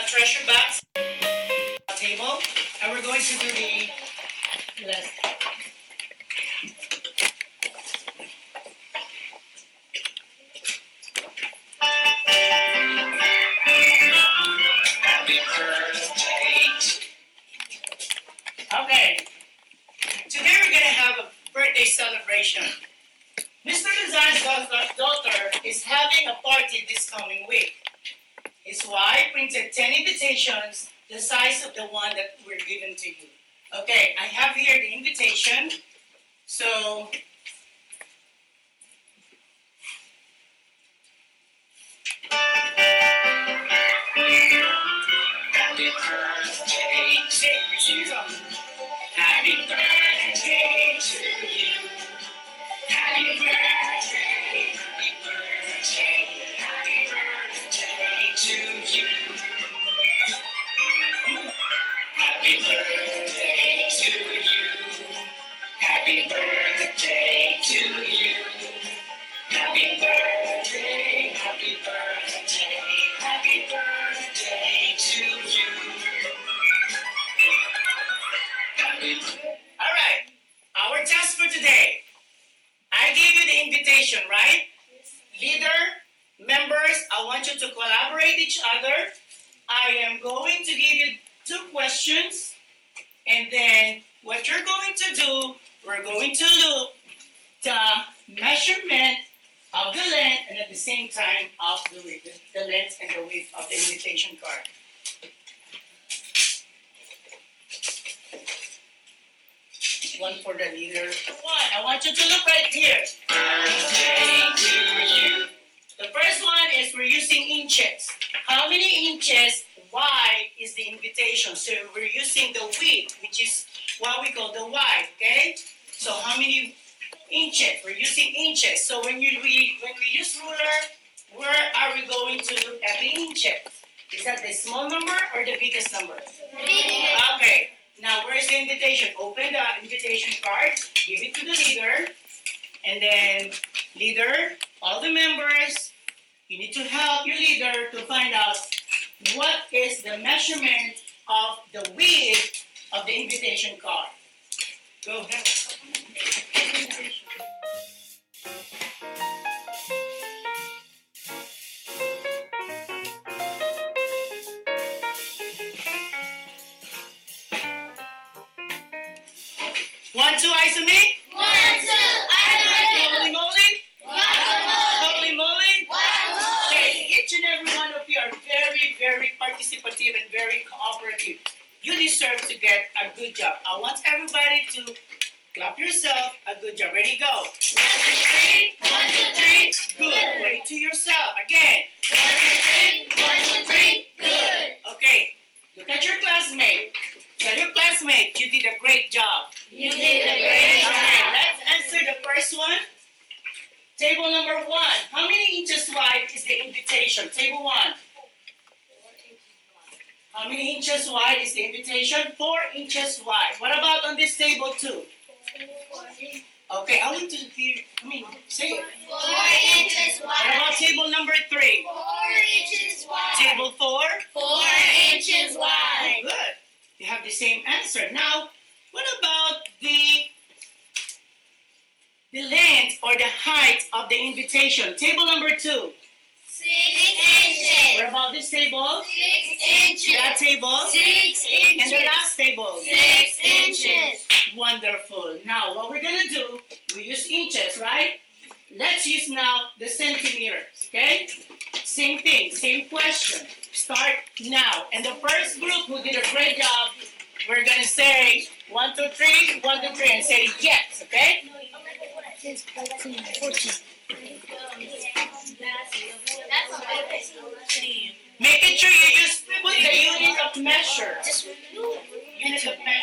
treasure box table, and we're going to do the last. Okay, today we're going to have a birthday celebration. Mr. Luzan's daughter is having a party this coming week. His wife printed 10 invitations, the size of the one that we're given to you. Okay, I have here the invitation. So, happy birthday to you. Happy birthday to you. Happy birthday, happy birthday, happy birthday to you. Happy birthday to you. Happy birthday to you. Happy birthday, happy birthday, happy birthday to you. All right, our task for today. I gave you the invitation, right? Leader, members, I want you to collaborate each other. I am going to give you 2 questions, and then what you're going to do, we're going to look the measurement of the length and at the same time of the width, the length and the width of the invitation card. One for the leader. One, I want you to look right here. Birthday to you. The first one is we're using inches. How many inches wide is the invitation? So we're using the width, which is what we call the wide, okay? So how many inches? We're using inches. So when we use ruler, where are we going to look at the inches? Is that the small number or the biggest number? Okay. Now, where's the invitation? Open the invitation card, give it to the leader, and then leader, all the members, you need to help your leader to find out what is the measurement of the width of the invitation card. Go ahead. 1, 2, Isomate? 1, 2, Isomate. Holy moly? Holy moly? Okay, each and every one of you are very, very participative and very cooperative. You deserve to get a good job. I want everybody to clap yourself a good job. Ready, go. 1, 2, 3. 1, 2, 3. Good. Wait to yourself. Again. 1, 2, 3. 1, 2, 3. Good. Okay, look at your classmate. Tell your classmate you did a great job. You did a great job. Okay, let's answer the first one. Table number 1. How many inches wide is the invitation? Table 1. How many inches wide is the invitation? 4 inches wide. What about on this table 2? Okay, I want to hear, say it. 4 inches wide. What about table number 3? 4 inches wide. Table 4? 4 inches wide. Good. You have the same answer. Now, what about the length or the height of the invitation? Table number 2. 6 inches. What about this table? 6 inches. That table? 6 inches. And the last table? 6 inches. Wonderful. Now, what we're going to do, we use inches, right? Let's use now the centimeters, okay? Same thing, same question. Start now. And the first group who did a great job, we're going to say 1, 2, 3, 1, 2, 3, and say yes, okay? Making sure you just put the unit of measure. Unit of measure.